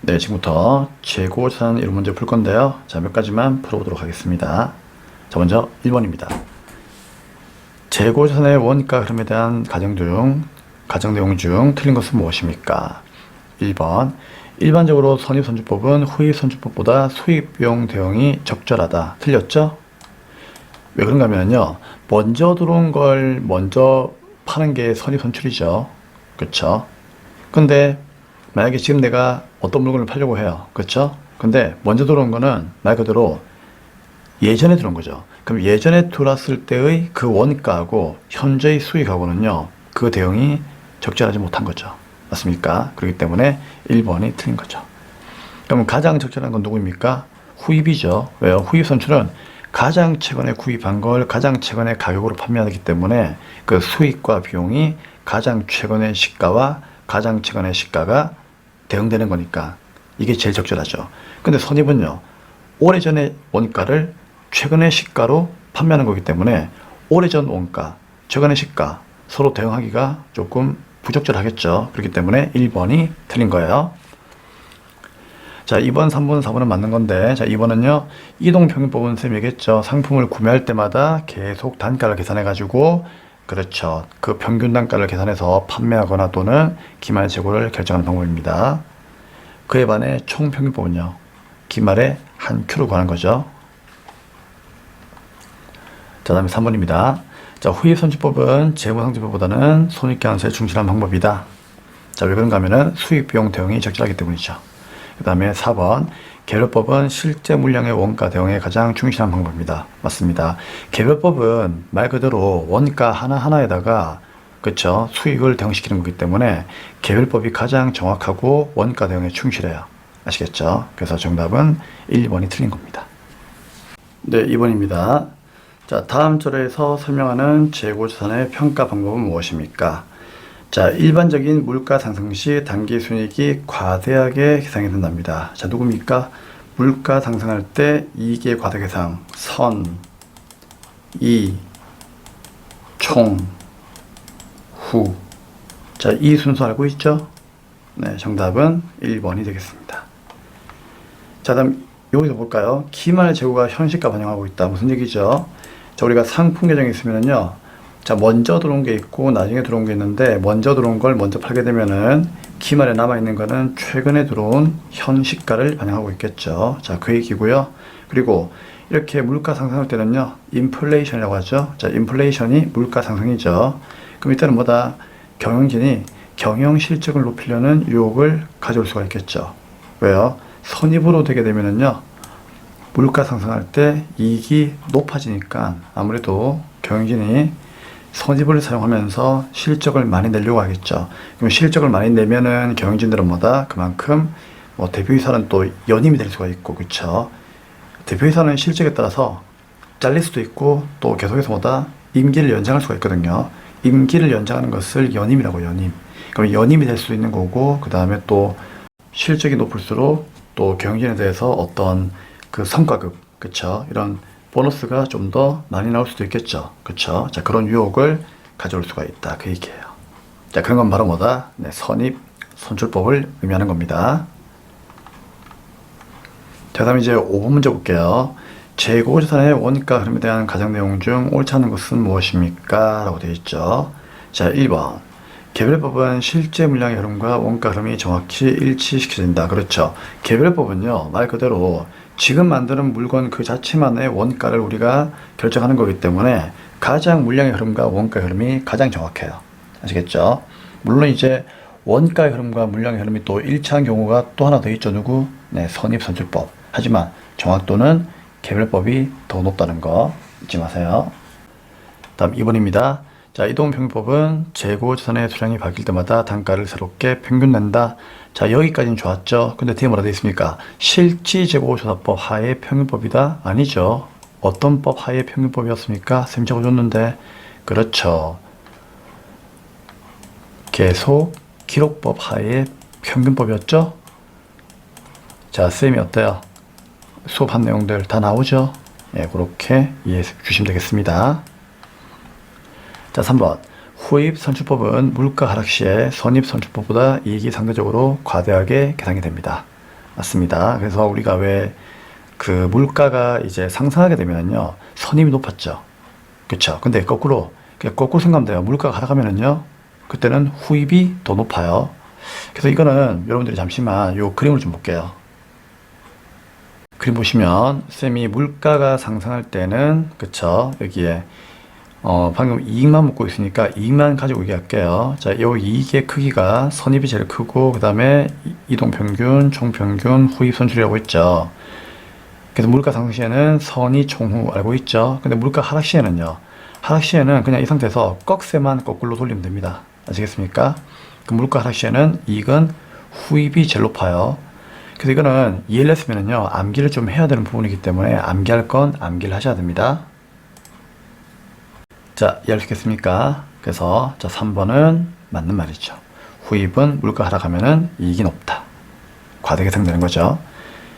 네, 지금부터 재고자산 이론 문제 풀 건데요. 자, 몇 가지만 풀어보도록 하겠습니다. 자, 먼저 1번입니다. 재고자산의 원가 흐름에 대한 가정 내용 중 틀린 것은 무엇입니까? 1번. 일반적으로 선입선출법은 후입선출법보다 수입비용 대응이 적절하다. 틀렸죠? 왜 그런가 하면요. 먼저 들어온 걸 먼저 파는 게 선입선출이죠. 그쵸? 근데 만약에 지금 내가 어떤 물건을 팔려고 해요. 그렇죠? 근데 먼저 들어온 거는 말 그대로 예전에 들어온 거죠. 그럼 예전에 들어왔을 때의 그 원가하고 현재의 수익하고는요. 그 대응이 적절하지 못한 거죠. 맞습니까? 그렇기 때문에 1번이 틀린 거죠. 그럼 가장 적절한 건 누구입니까? 후입이죠. 왜요? 후입 선출은 가장 최근에 구입한 걸 가장 최근에 가격으로 판매하기 때문에 그 수익과 비용이 가장 최근의 시가와 가장 최근의 시가가 대응되는 거니까 이게 제일 적절하죠. 근데 선입은요, 오래전의 원가를 최근의 시가로 판매하는 거기 때문에 오래전 원가, 최근의 시가 서로 대응하기가 조금 부적절하겠죠. 그렇기 때문에 1번이 틀린 거예요. 자, 2번, 3번, 4번은 맞는 건데, 자, 2번은요, 이동평균법은 쌤이 얘기했죠. 상품을 구매할 때마다 계속 단가를 계산해가지고, 그렇죠. 그 평균 단가를 계산해서 판매하거나 또는 기말 재고를 결정하는 방법입니다. 그에 반해 총평균법은요, 기말에 한 큐를 구하는 거죠. 자, 다음에 3번입니다. 자, 후입선출법은 재무상정법보다는 손익계산서에 충실한 방법이다. 자, 왜 그런가 하면은 수익비용 대응이 적절하기 때문이죠. 그 다음에 4번. 개별법은 실제 물량의 원가 대응에 가장 충실한 방법입니다. 맞습니다. 개별법은 말 그대로 원가 하나하나에다가 그쵸 수익을 대응시키는 거기 때문에 개별법이 가장 정확하고 원가 대응에 충실해요. 아시겠죠? 그래서 정답은 1번이 틀린 겁니다. 네, 2번입니다. 자, 다음 절에서 설명하는 재고자산의 평가 방법은 무엇입니까? 자, 일반적인 물가 상승 시 단기 순이익이 과대하게 계상이 된답니다. 자, 누굽니까? 물가 상승할 때 이익의 과대 계상, 선, 이, 총, 후. 자, 이 순서 알고 있죠? 네, 정답은 1번이 되겠습니다. 자, 다음 여기서 볼까요? 기말 재고가 현시가 반영하고 있다. 무슨 얘기죠? 자, 우리가 상품 계정이 있으면은요. 자, 먼저 들어온 게 있고 나중에 들어온 게 있는데 먼저 들어온 걸 먼저 팔게 되면은 기말에 남아있는 거는 최근에 들어온 현시가를 반영하고 있겠죠. 자, 그 얘기고요. 그리고 이렇게 물가 상승할 때는요. 인플레이션이라고 하죠. 자, 인플레이션이 물가 상승이죠. 그럼 이때는 뭐다? 경영진이 경영 실적을 높이려는 유혹을 가져올 수가 있겠죠. 왜요? 선입으로 되게 되면은요. 물가 상승할 때 이익이 높아지니까 아무래도 경영진이 선입을 사용하면서 실적을 많이 내려고 하겠죠. 그럼 실적을 많이 내면은 경영진들은 뭐다? 그만큼 뭐 대표이사는 또 연임이 될 수가 있고, 그쵸? 대표이사는 실적에 따라서 잘릴 수도 있고 또 계속해서 뭐다? 임기를 연장할 수가 있거든요. 임기를 연장하는 것을 연임이라고 연임. 그럼 연임이 될 수 있는 거고, 그 다음에 또 실적이 높을수록 또 경영진에 대해서 어떤 그 성과급, 그쵸? 이런 보너스가 좀 더 많이 나올 수도 있겠죠. 그쵸? 자, 그런 유혹을 가져올 수가 있다. 그 얘기예요. 자, 그런 건 바로 뭐다? 네, 선입, 선출법을 의미하는 겁니다. 자, 다음 이제 5번 문제 볼게요. 재고자산의 원가 흐름에 대한 가정 내용 중 옳지 않은 것은 무엇입니까? 라고 되어 있죠. 자, 1번. 개별법은 실제 물량의 흐름과 원가 흐름이 정확히 일치시켜진다. 그렇죠. 개별법은요, 말 그대로 지금 만드는 물건 그 자체만의 원가를 우리가 결정하는 거기 때문에 가장 물량의 흐름과 원가의 흐름이 가장 정확해요. 아시겠죠? 물론 이제 원가의 흐름과 물량의 흐름이 또 일치한 경우가 또 하나 더 있죠. 누구? 네, 선입선출법. 하지만 정확도는 개별법이 더 높다는 거 잊지 마세요. 다음 2번입니다. 자, 이동평균법은 재고자산의 수량이 바뀔 때마다 단가를 새롭게 평균 낸다. 자, 여기까지는 좋았죠. 근데 뒤에 뭐라 되어 있습니까? 실지재고조사법 하의 평균법이다? 아니죠. 어떤 법 하의 평균법이었습니까? 쌤 적어줬는데. 그렇죠. 계속 기록법 하의 평균법이었죠. 자, 쌤이 어때요? 수업한 내용들 다 나오죠? 예, 그렇게 이해해 주시면 되겠습니다. 자, 3번. 후입 선출법은 물가 하락 시에 선입 선출법보다 이익이 상대적으로 과대하게 계산이 됩니다. 맞습니다. 그래서 우리가 왜 그 물가가 이제 상승하게 되면은요, 선입이 높았죠. 그쵸? 근데 거꾸로, 거꾸로 생각하면 돼요. 물가가 하락하면은요, 그때는 후입이 더 높아요. 그래서 이거는 여러분들이 잠시만 요 그림을 좀 볼게요. 그림 보시면 쌤이 물가가 상승할 때는 그쵸? 여기에 방금 이익만 먹고 있으니까 이익만 가지고 얘기할게요. 자, 요 이익의 크기가 선입이 제일 크고 그 다음에 이동평균, 총평균, 후입선출이라고 했죠. 그래서 물가 상승 시에는 선이 총후 알고 있죠. 근데 물가 하락 시에는요. 하락 시에는 그냥 이 상태에서 꺽쇠만 거꾸로 돌리면 됩니다. 아시겠습니까? 그 물가 하락 시에는 이익은 후입이 제일 높아요. 그래서 이거는 이해를 했으면은요, 암기를 좀 해야 되는 부분이기 때문에 암기할 건 암기를 하셔야 됩니다. 자, 이해하셨겠습니까? 그래서 자, 3번은 맞는 말이죠. 후입은 물가 하락하면은 이익이 높다. 과대 계산되는 거죠.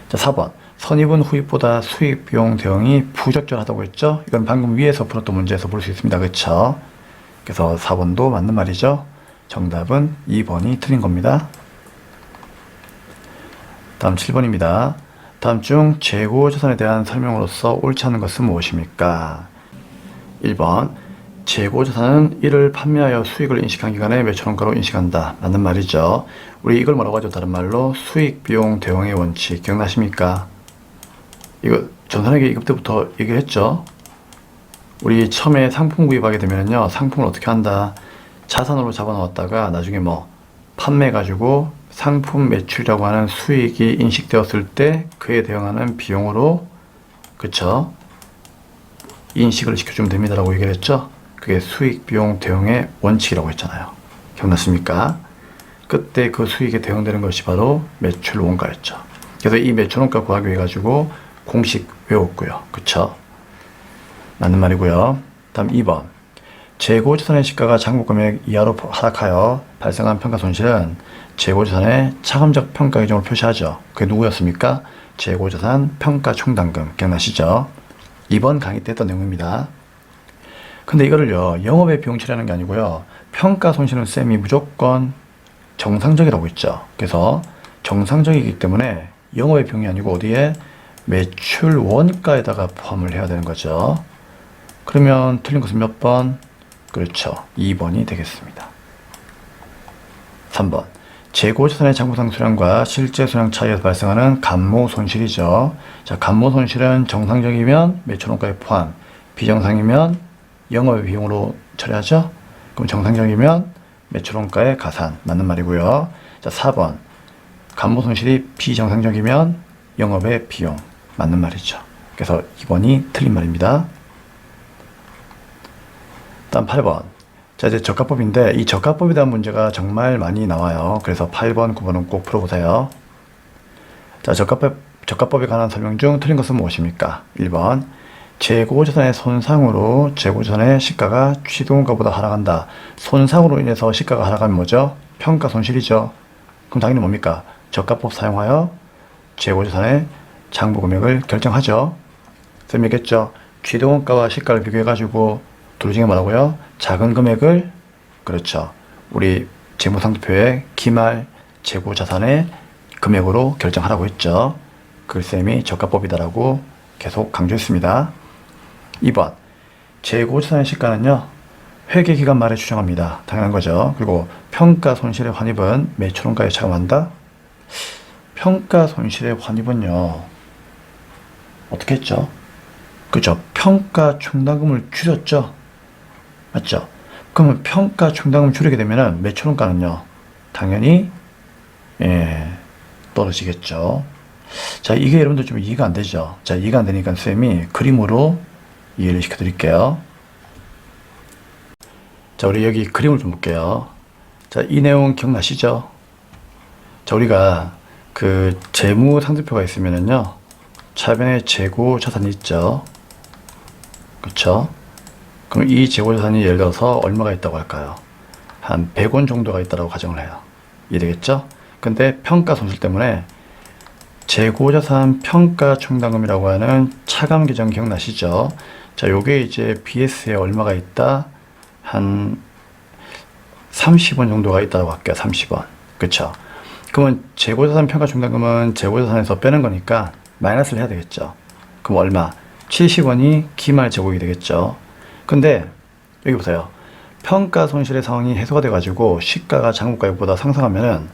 자, 4번. 선입은 후입보다 수입 비용 대응이 부적절하다고 했죠. 이건 방금 위에서 풀었던 문제에서 볼 수 있습니다. 그렇죠? 그래서 4번도 맞는 말이죠. 정답은 2번이 틀린 겁니다. 다음 7번입니다. 다음 중 재고 자산에 대한 설명으로서 옳지 않은 것은 무엇입니까? 1번. 재고 자산은 이를 판매하여 수익을 인식한 기간에 몇천원가로 인식한다. 맞는 말이죠. 우리 이걸 뭐라고 하죠? 다른 말로 수익 비용 대응의 원칙 기억나십니까? 이거 전산회계 2급 때부터 얘기를 했죠. 우리 처음에 상품 구입하게 되면요, 상품을 어떻게 한다? 자산으로 잡아놓았다가 나중에 뭐 판매해가지고 상품 매출이라고 하는 수익이 인식되었을 때 그에 대응하는 비용으로, 그쵸? 인식을 시켜주면 됩니다라고 얘기를 했죠. 그게 수익 비용 대응의 원칙이라고 했잖아요. 기억났습니까? 그때 그 수익에 대응되는 것이 바로 매출 원가였죠. 그래서 이 매출 원가 구하기 위해 가지고 공식 외웠고요. 그쵸? 맞는 말이고요. 다음 2번. 재고자산의 시가가 잔고금액 이하로 하락하여 발생한 평가 손실은 재고자산의 차감적 평가 기준으로 표시하죠. 그게 누구였습니까? 재고자산 평가총당금. 기억나시죠? 2번 강의 때 했던 내용입니다. 근데 이거를요, 영업의 비용 처리하는 게 아니고요, 평가 손실은 쌤이 무조건 정상적이라고 했죠. 그래서 정상적이기 때문에 영업의 비용이 아니고 어디에? 매출 원가에다가 포함을 해야 되는 거죠. 그러면 틀린 것은 몇 번? 그렇죠. 2번이 되겠습니다. 3번. 재고자산의 잔고상 수량과 실제 수량 차이에서 발생하는 감모 손실이죠. 자, 감모 손실은 정상적이면 매출원가에 포함, 비정상이면 영업의 비용으로 처리하죠. 그럼 정상적이면 매출원가에 가산. 맞는 말이고요. 자, 4번. 감모 손실이 비정상적이면 영업의 비용. 맞는 말이죠. 그래서 2번이 틀린 말입니다. 다음 8번. 자, 이제 저가법인데 이 저가법에 대한 문제가 정말 많이 나와요. 그래서 8번, 9번은 꼭 풀어보세요. 자, 저가법에 관한 설명 중 틀린 것은 무엇입니까? 1번. 재고자산의 손상으로 재고자산의 시가가 취득원가보다 하락한다. 손상으로 인해서 시가가 하락하면 뭐죠? 평가 손실이죠. 그럼 당연히 뭡니까? 저가법 사용하여 재고자산의 장부금액을 결정하죠. 쌤이 얘기했죠. 취득원가와 시가를 비교해가지고 둘 중에 뭐라고요? 작은 금액을, 그렇죠, 우리 재무상표의 기말 재고자산의 금액으로 결정하라고 했죠. 그 쌤이 저가법이다라고 계속 강조했습니다. 2번. 재고자산의 시가는요, 회계기간 말에 추정합니다. 당연한 거죠. 그리고 평가 손실의 환입은 매출원가에 차감한다? 평가 손실의 환입은요, 어떻게 했죠? 그죠? 평가 충당금을 줄였죠? 맞죠? 그러면 평가 충당금 줄이게 되면은 매출원가는요, 당연히 떨어지겠죠. 자, 이게 여러분들 좀 이해가 안 되죠? 자, 이해가 안 되니까 쌤이 그림으로 이해를 시켜 드릴게요. 자, 우리 여기 그림을 좀 볼게요. 자, 이 내용 기억나시죠? 자, 우리가 그 재무 상대표가 있으면은요, 차변에 재고 자산이 있죠. 그쵸? 그럼 이 재고 자산이 예를 들어서 얼마가 있다고 할까요? 한 100원 정도가 있다고 가정을 해요. 이해되겠죠? 근데 평가 손실 때문에 재고자산 평가 충당금이라고 하는 차감 계정 기억나시죠? 자, 요게 이제 BS에 얼마가 있다? 한 30원 정도가 있다고 할게요. 30원. 그쵸? 그러면 재고자산 평가 충당금은 재고자산에서 빼는 거니까 마이너스를 해야 되겠죠. 그럼 얼마? 70원이 기말 재고액이 되겠죠. 근데 여기 보세요. 평가 손실의 상황이 해소가 돼가지고 시가가 장부가액보다 상승하면은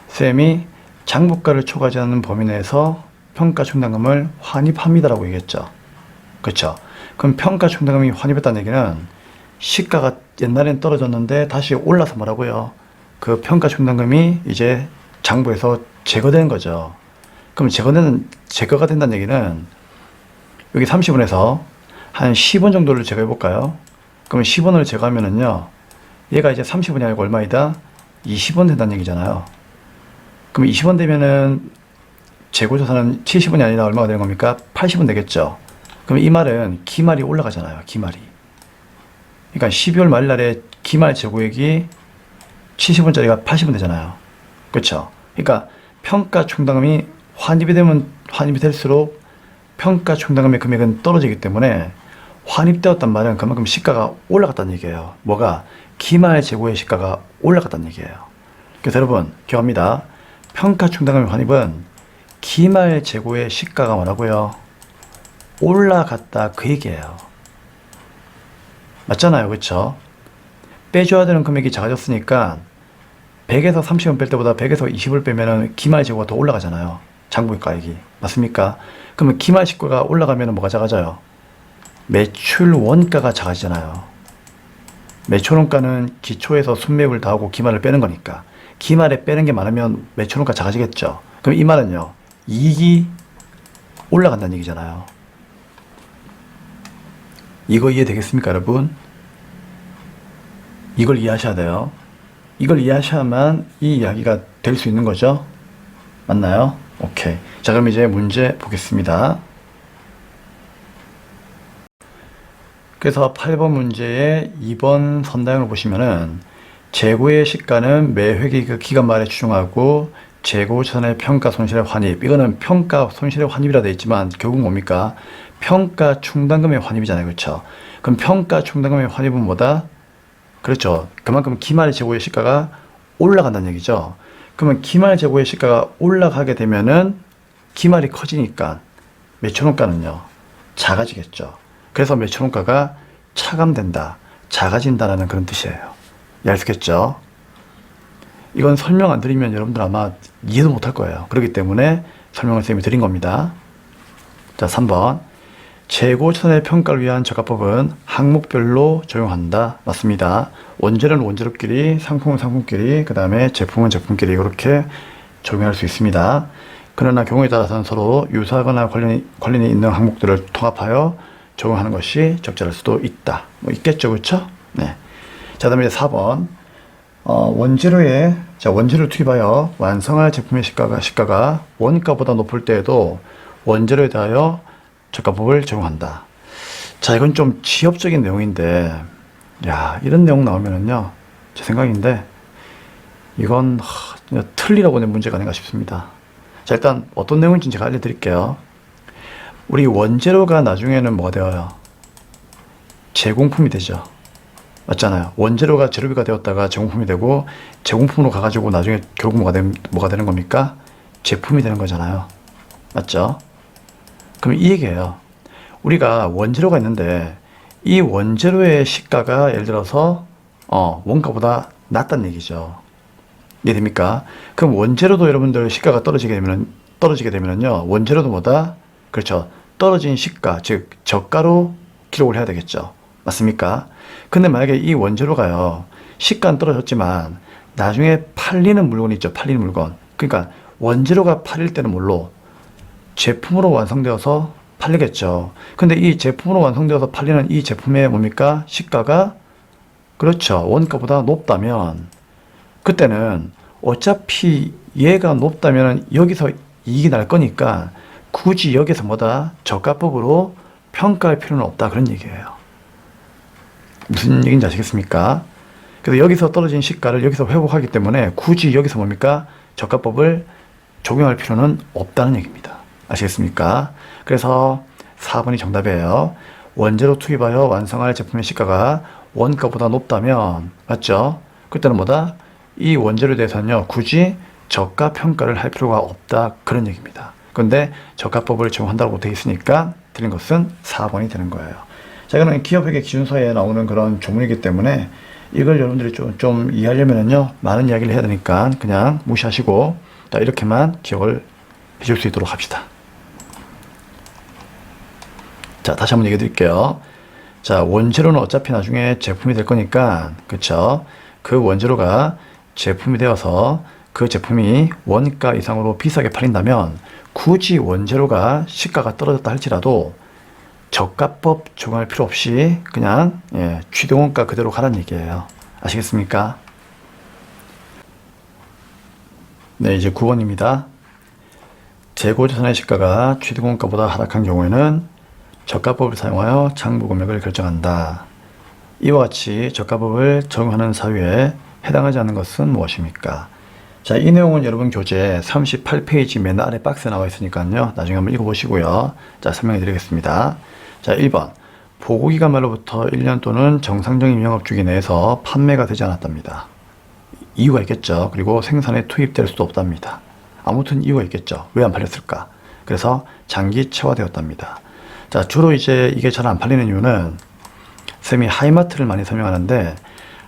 쌤이 장부가를 초과하지 않는 범위 내에서 평가 충당금을 환입합니다라고 얘기했죠. 그렇죠? 그럼 평가 충당금이 환입했다는 얘기는 시가가 옛날엔 떨어졌는데 다시 올라서 뭐라고요? 그 평가 충당금이 이제 장부에서 제거되는 거죠. 그럼 제거가 된다는 얘기는 여기 30원에서 한 10원 정도를 제거해 볼까요? 그럼 10원을 제거하면은요, 얘가 이제 30원이 아니고 얼마이다? 20원 된다는 얘기잖아요. 그럼 20원 되면은 재고자산은 70원이 아니라 얼마가 되는 겁니까? 80원 되겠죠. 그럼 이 말은 기말이 올라가잖아요. 기말이. 그러니까 12월 말날에 기말 재고액이 70원짜리가 80원 되잖아요. 그렇죠? 그러니까 평가 충당금이 환입이 될수록 평가 충당금의 금액은 떨어지기 때문에 환입되었단 말은 그만큼 시가가 올라갔다는 얘기예요. 뭐가? 기말 재고의 시가가 올라갔다는 얘기예요. 그래서 여러분 기억합니다. 평가 충당금의 환입은 기말 재고의 시가가 뭐라고요? 올라갔다 그 얘기예요. 맞잖아요. 그렇죠? 빼줘야 되는 금액이 작아졌으니까 100에서 30원 뺄 때보다 100에서 20을 빼면 기말 재고가 더 올라가잖아요. 장부가액이. 맞습니까? 그러면 기말 시가가 올라가면 뭐가 작아져요? 매출 원가가 작아지잖아요. 매출 원가는 기초에서 순매입을 더하고 기말을 빼는 거니까 기말에 빼는 게 많으면 매출 원가 작아지겠죠. 그럼 이 말은요, 이익이 올라간다는 얘기잖아요. 이거 이해되겠습니까, 여러분? 이걸 이해하셔야 돼요. 이걸 이해하셔야만 이 이야기가 될 수 있는 거죠. 맞나요? 오케이. 자, 그럼 이제 문제 보겠습니다. 그래서 8번 문제의 2번 선다형을 보시면은 재고의 시가는 매회기 그 기간 말에 추정하고 재고자산의 평가 손실의 환입, 이거는 평가 손실의 환입이라 되어 있지만 결국 뭡니까? 평가 충당금의 환입이잖아요. 그렇죠? 그럼 평가 충당금의 환입은 뭐다? 그렇죠. 그만큼 기말 재고의 시가가 올라간다는 얘기죠. 그러면 기말 재고의 시가가 올라가게 되면은 기말이 커지니까 매출원가는요, 작아지겠죠. 그래서 매출원가가 차감된다, 작아진다라는 그런 뜻이에요. 얄겠죠? 이건 설명 안 드리면 여러분들 아마 이해도 못할 거예요. 그렇기 때문에 설명을 쌤이 드린 겁니다. 자, 3번. 재고자산의 평가를 위한 적합법은 항목별로 적용한다. 맞습니다. 원재료는 원재료끼리, 상품은 상품끼리, 그 다음에 제품은 제품끼리 이렇게 적용할 수 있습니다. 그러나 경우에 따라서는 서로 유사하거나 관련이 있는 항목들을 통합하여 적용하는 것이 적절할 수도 있다. 뭐 있겠죠, 그렇죠? 네. 자, 그다음에 4번. 원재료를 투입하여 완성할 제품의 시가가 원가보다 높을 때에도 원재료에 대하여 적합법을 적용한다. 자, 이건 좀 지엽적인 내용인데, 야, 이런 내용 나오면은요, 제 생각인데, 이건 틀리라고 낸 문제가 아닌가 싶습니다. 자, 일단 어떤 내용인지 제가 알려드릴게요. 우리 원재료가 나중에는 뭐가 되어요? 제공품이 되죠. 맞잖아요. 원재료가 재료비가 되었다가 제공품이 되고, 제공품으로 가가지고 나중에 결국 뭐가 되는 겁니까? 제품이 되는 거잖아요. 맞죠? 그럼 이 얘기예요. 우리가 원재료가 있는데 이 원재료의 시가가 예를 들어서 원가보다 낮다는 얘기죠. 이해됩니까? 그럼 원재료도 여러분들 시가가 떨어지게 되면은요, 원재료도 뭐다? 그렇죠. 떨어진 시가, 즉 저가로 기록을 해야 되겠죠. 맞습니까? 근데 만약에 이 원재료가요, 시가는 떨어졌지만 나중에 팔리는 물건이 있죠. 팔리는 물건. 그러니까 원재료가 팔릴 때는 뭘로? 제품으로 완성되어서 팔리겠죠. 근데 이 제품으로 완성되어서 팔리는 이 제품의 뭡니까? 시가가, 그렇죠, 원가보다 높다면 그때는 어차피 얘가 높다면 여기서 이익이 날 거니까 굳이 여기서 뭐다? 저가법으로 평가할 필요는 없다, 그런 얘기예요. 무슨 얘기인지 아시겠습니까? 그래서 여기서 떨어진 시가를 여기서 회복하기 때문에 굳이 여기서 뭡니까? 저가법을 적용할 필요는 없다는 얘기입니다. 아시겠습니까? 그래서 4번이 정답이에요. 원재료 투입하여 완성할 제품의 시가가 원가보다 높다면, 맞죠? 그때는 뭐다? 이 원재료에 대해서는요, 굳이 저가 평가를 할 필요가 없다 그런 얘기입니다. 그런데 저가법을 적용한다고 되어 있으니까 틀린 것은 4번이 되는 거예요. 자, 이거는 기업회계 기준서에 나오는 그런 조문이기 때문에 이걸 여러분들이 좀 이해하려면요 많은 이야기를 해야 되니까 그냥 무시하시고 자, 이렇게만 기억을 해줄 수 있도록 합시다. 자, 다시 한번 얘기해 드릴게요. 자, 원재료는 어차피 나중에 제품이 될 거니까, 그쵸? 그 원재료가 제품이 되어서 그 제품이 원가 이상으로 비싸게 팔린다면 굳이 원재료가 시가가 떨어졌다 할지라도 저가법 적용할 필요 없이 그냥 취등원가 그대로 가라는 얘기예요. 아시겠습니까? 네, 이제 9번입니다. 재고자산의 시가가 취등원가보다 하락한 경우에는 저가법을 사용하여 장부 금액을 결정한다. 이와 같이 저가법을 적용하는 사유에 해당하지 않는 것은 무엇입니까? 자, 이 내용은 여러분 교재 38페이지 맨 아래 박스에 나와 있으니까요. 나중에 한번 읽어보시고요. 자, 설명해 드리겠습니다. 자, 1번. 보고기간 말로부터 1년 또는 정상적인 영업주기 내에서 판매가 되지 않았답니다. 이유가 있겠죠. 그리고 생산에 투입될 수도 없답니다. 아무튼 이유가 있겠죠. 왜 안 팔렸을까? 그래서 장기 체화되었답니다. 자, 주로 이제 이게 잘 안 팔리는 이유는 쌤이 하이마트를 많이 설명하는데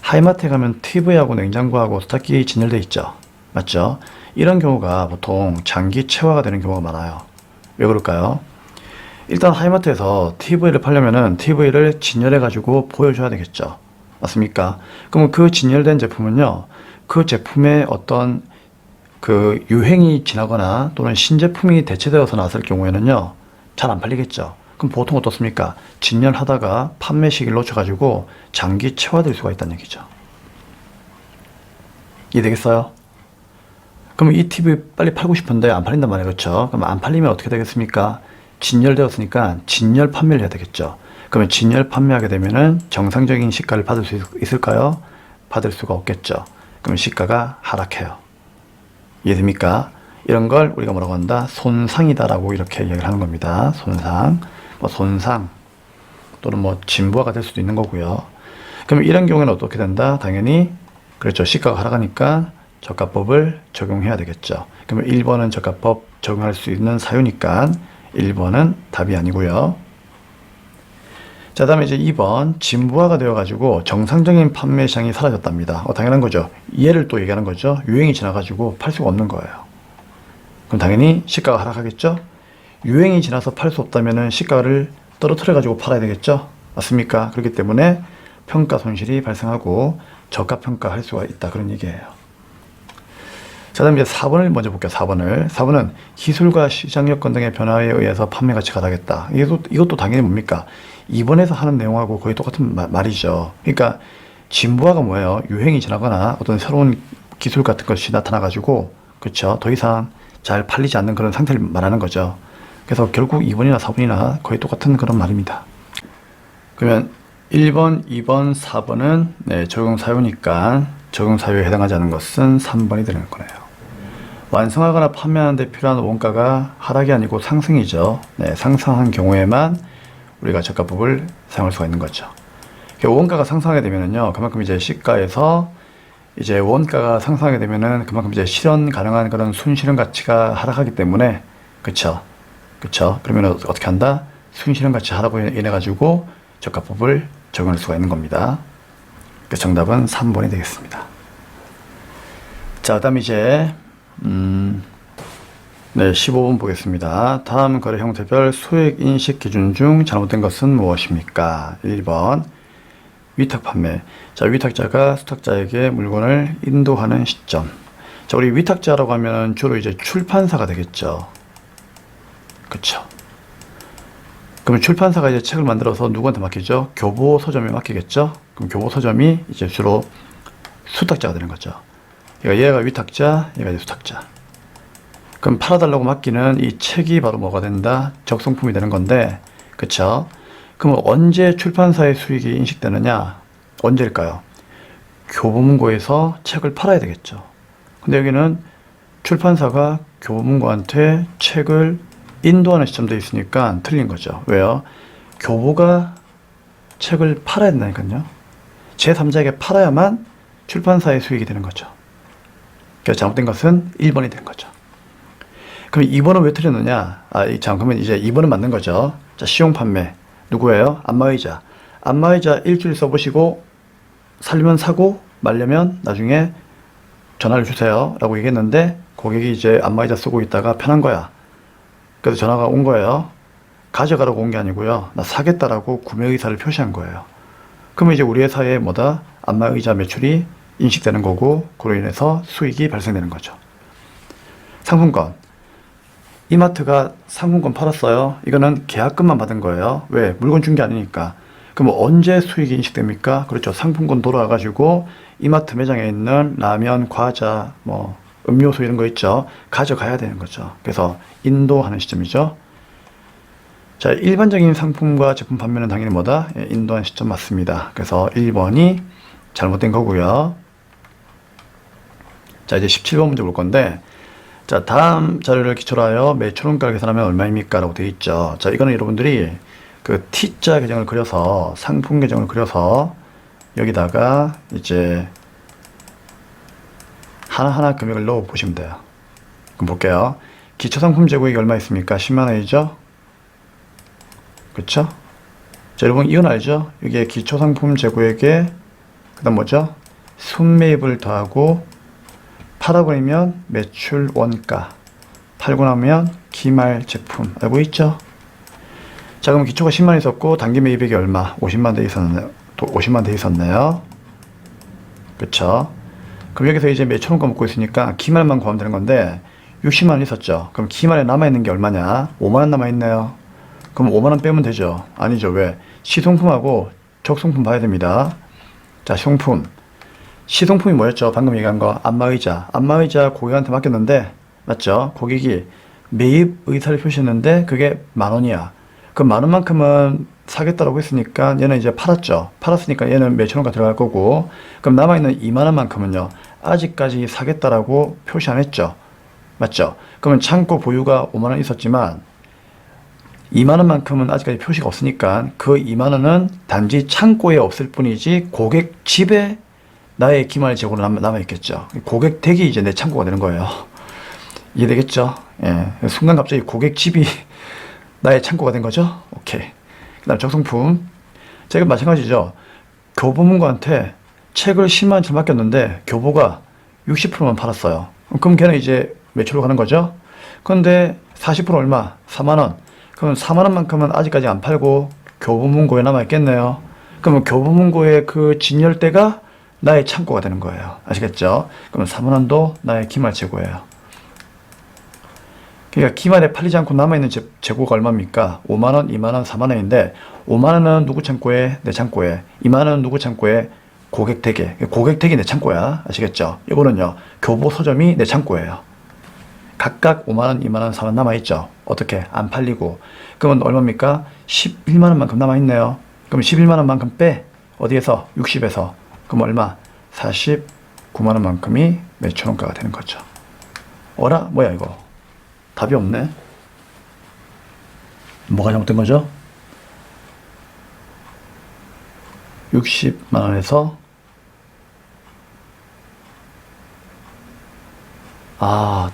하이마트에 가면 TV하고 냉장고하고 세탁기 진열되어 있죠. 맞죠? 이런 경우가 보통 장기 체화가 되는 경우가 많아요. 왜 그럴까요? 일단 하이마트에서 TV를 팔려면은 TV를 진열해 가지고 보여줘야 되겠죠. 맞습니까? 그럼 그 진열된 제품은요, 그 제품의 어떤 그 유행이 지나거나 또는 신제품이 대체되어서 나왔을 경우에는요, 잘 안 팔리겠죠. 그럼 보통 어떻습니까? 진열하다가 판매 시기를 놓쳐가지고 장기 체화될 수가 있다는 얘기죠. 이해되겠어요? 그럼 이 TV 빨리 팔고 싶은데 안 팔린단 말이에요. 그렇죠? 그럼 안 팔리면 어떻게 되겠습니까? 진열되었으니까 진열 판매를 해야 되겠죠. 그러면 진열 판매하게 되면은 정상적인 시가를 받을 수 있을까요? 받을 수가 없겠죠. 그럼 시가가 하락해요. 이해됩니까? 이런 걸 우리가 뭐라고 한다? 손상이다라고 이렇게 이야기를 하는 겁니다. 손상. 손상 또는 진부하가 될 수도 있는 거고요. 그럼 이런 경우에는 어떻게 된다? 당연히 그렇죠. 시가가 하락하니까 저가법을 적용해야 되겠죠. 그러면 1번은 저가법 적용할 수 있는 사유니까 1번은 답이 아니고요. 자, 다음에 이제 2번 진부화가 되어가지고 정상적인 판매 시장이 사라졌답니다. 당연한 거죠. 얘를 또 얘기하는 거죠. 유행이 지나가지고 팔 수가 없는 거예요. 그럼 당연히 시가가 하락하겠죠. 유행이 지나서 팔 수 없다면 시가를 떨어뜨려 가지고 팔아야 되겠죠. 맞습니까? 그렇기 때문에 평가 손실이 발생하고 저가 평가할 수가 있다 그런 얘기예요. 자, 다음 이제 4번을 먼저 볼게요. 4번은 기술과 시장 여건 등의 변화에 의해서 판매 가치가 하락했다. 이것도 당연히 뭡니까? 2번에서 하는 내용하고 거의 똑같은 말이죠. 그러니까 진부화가 뭐예요? 유행이 지나거나 어떤 새로운 기술 같은 것이 나타나 가지고 그렇죠. 더 이상 잘 팔리지 않는 그런 상태를 말하는 거죠. 그래서 결국 2번이나 4번이나 거의 똑같은 그런 말입니다. 그러면 1번, 2번, 4번은 적용 사유니까 적용 사유에 해당하지 않는 것은 3번이 되는 거네요. 완성하거나 판매하는 데 필요한 원가가 하락이 아니고 상승이죠. 상승한 경우에만 우리가 저가법을 사용할 수가 있는 거죠. 원가가 상승하게 되면은요, 그만큼 이제 시가에서 이제 원가가 상승하게 되면은 그만큼 이제 실현 가능한 그런 순실현 가치가 하락하기 때문에 그쵸? 그러면 어떻게 한다? 순실현 가치 하락으로 인해 가지고 저가법을 적용할 수가 있는 겁니다. 그래서 정답은 3번이 되겠습니다. 자, 다음 이제 15번 보겠습니다. 다음 거래 형태별 소액 인식 기준 중 잘못된 것은 무엇입니까? 1번 위탁 판매. 자, 위탁자가 수탁자에게 물건을 인도하는 시점. 자, 우리 위탁자라고 하면 주로 이제 출판사가 되겠죠. 그쵸? 그러면 출판사가 이제 책을 만들어서 누구한테 맡기죠? 교보 서점에 맡기겠죠? 그럼 교보 서점이 이제 주로 수탁자가 되는 거죠. 그러니까 얘가 위탁자, 얘가 이제 수탁자. 그럼 팔아달라고 맡기는 이 책이 바로 뭐가 된다? 적성품이 되는 건데, 그쵸? 그럼 언제 출판사의 수익이 인식되느냐? 언제일까요? 교보문고에서 책을 팔아야 되겠죠. 근데 여기는 출판사가 교보문고한테 책을 인도하는 시점도 있으니까 틀린 거죠. 왜요? 교보가 책을 팔아야 된다니까요. 제3자에게 팔아야만 출판사의 수익이 되는 거죠. 그래서 잘못된 것은 1번이 된 거죠. 그럼 2번은 왜 틀렸느냐? 그러면 이제 2번은 맞는 거죠. 자, 시용 판매. 누구예요? 안마의자. 안마의자 일주일 써보시고 살려면 사고 말려면 나중에 전화를 주세요 라고 얘기했는데 고객이 이제 안마의자 쓰고 있다가 편한 거야. 그래서 전화가 온 거예요. 가져가라고 온 게 아니고요. 나 사겠다라고 구매 의사를 표시한 거예요. 그러면 이제 우리 회사에 뭐다? 안마의자 매출이 인식되는 거고 그로 인해서 수익이 발생되는 거죠. 상품권. 이마트가 상품권 팔았어요. 이거는 계약금만 받은 거예요. 왜? 물건 준 게 아니니까. 그럼 언제 수익이 인식됩니까? 그렇죠. 상품권 돌아와가지고 이마트 매장에 있는 라면, 과자, 뭐 음료수 이런 거 있죠. 가져가야 되는 거죠. 그래서 인도하는 시점이죠. 자, 일반적인 상품과 제품 판매는 당연히 뭐다? 인도하는 시점 맞습니다. 그래서 1번이 잘못된 거고요. 자, 이제 17번 문제 볼 건데, 자, 다음 자료를 기초로 하여 매출원가를 계산하면 얼마입니까? 라고 되어 있죠. 자, 이거는 여러분들이 그 T자 계정을 그려서, 상품 계정을 그려서, 여기다가 이제 하나하나 금액을 넣어 보시면 돼요. 그럼 볼게요. 기초상품 재고액이 얼마 있습니까? 10만원이죠? 그쵸? 자, 여러분, 이건 알죠? 이게 기초상품 재고액에, 그 다음 뭐죠? 순매입을 더하고, 팔아버리면 매출 원가, 팔고 나면 기말 제품. 알고 있죠? 자, 그럼 기초가 10만 있었고 단기 매입액이 얼마? 50만 돼 있었네요. 또 50만 돼 있었네요. 그쵸? 그럼 여기서 이제 매출원가 먹고 있으니까 기말만 구하면 되는 건데 60만 원 있었죠? 그럼 기말에 남아있는 게 얼마냐? 5만 원 남아있네요. 그럼 5만 원 빼면 되죠? 아니죠. 왜? 시송품하고 적송품 봐야 됩니다. 자, 시송품. 시송품이 뭐였죠? 방금 얘기한 거 안마의자. 안마의자 고객한테 맡겼는데 맞죠? 고객이 매입 의사를 표시했는데 그게 10,000원이야. 그 10,000원만큼은 사겠다라고 했으니까 얘는 이제 팔았죠. 팔았으니까 얘는 매출원가 들어갈 거고, 그럼 남아있는 20,000원만큼은요 아직까지 사겠다라고 표시 안 했죠. 맞죠? 그러면 창고 보유가 5만원 있었지만 20,000원만큼은 아직까지 표시가 없으니까 그 20,000원은 단지 창고에 없을 뿐이지 고객 집에 나의 기말 재고로 남아있겠죠. 고객 댁이 이제 내 창고가 되는 거예요. 이해되겠죠? 예. 순간 갑자기 고객 집이 나의 창고가 된 거죠? 오케이. 그 다음 적성품. 제가 마찬가지죠. 교보문고한테 책을 10만 원치 맡겼는데 교보가 60%만 팔았어요. 그럼 걔는 이제 매출로 가는 거죠? 그런데 40% 얼마? 4만 원. 그럼 4만 원만큼은 아직까지 안 팔고 교보문고에 남아있겠네요. 그러면 교보문고의 그 진열대가 나의 창고가 되는 거예요. 아시겠죠? 그러면 4만 원도 나의 기말 재고예요. 그러니까 기말에 팔리지 않고 남아있는 재고가 얼마입니까? 5만 원, 2만 원, 4만 원인데 5만 원은 누구 창고에? 내 창고에. 2만 원은 누구 창고에? 고객 댁에. 고객 댁이 내 창고야. 아시겠죠? 이거는요. 교보 서점이 내 창고예요. 각각 5만 원, 2만 원, 4만 원 남아있죠. 어떻게? 안 팔리고. 그러면 얼마입니까? 11만 원만큼 남아있네요. 그럼 11만 원만큼 빼. 어디에서? 60에서. 그럼 얼마? 49만 원만큼이 매출원가가 되는 거죠. 어라? 뭐야 이거? 답이 없네. 뭐가 잘못된 거죠? 60만 원에서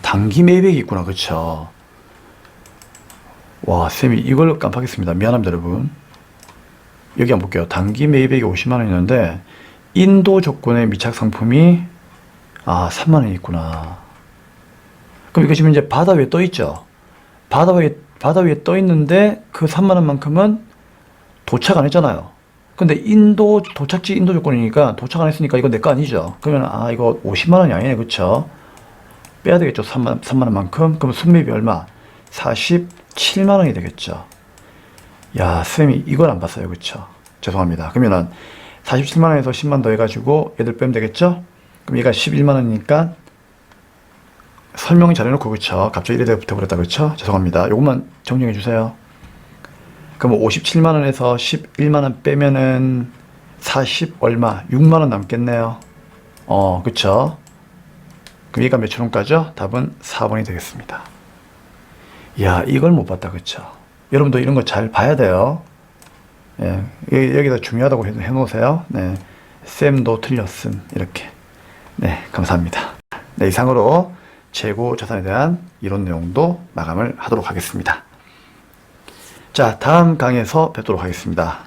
단기 매입액이 있구나. 그쵸? 와, 쌤이 이걸 깜빡했습니다. 미안합니다, 여러분. 여기 한번 볼게요. 단기 매입액이 50만 원 있는데 인도 조건의 미착 상품이 3만 원이 있구나. 그럼 이거 지금 이제 바다 위에 떠 있죠. 바다 위에 떠 있는데 그 3만 원만큼은 도착 안 했잖아요. 근데 도착지 인도 조건이니까 도착 안 했으니까 이거 내 거 아니죠. 그러면 이거 50만 원이 아니네. 그쵸? 빼야 되겠죠. 3만 원만큼. 그럼 순매입이 얼마? 47만 원이 되겠죠. 야, 쌤이 이걸 안 봤어요. 그쵸? 죄송합니다. 그러면은 47만 원에서 10만 더 해가지고 얘들 빼면 되겠죠? 그럼 얘가 11만 원이니까 설명 잘해놓고, 그쵸? 갑자기 이래 붙어버렸다, 그쵸? 죄송합니다. 요것만 정리해 주세요. 그럼 57만 원에서 11만 원 빼면은 40 얼마? 6만 원 남겠네요. 그쵸? 그럼 얘가 매출원가죠? 답은 4번이 되겠습니다. 이야, 이걸 못 봤다, 그쵸? 여러분도 이런 거 잘 봐야 돼요. 예, 여기다 중요하다고 해놓으세요. 네, 쌤도 틀렸음. 이렇게. 네, 감사합니다. 네, 이상으로 재고 자산에 대한 이론 내용도 마감을 하도록 하겠습니다. 자, 다음 강의에서 뵙도록 하겠습니다.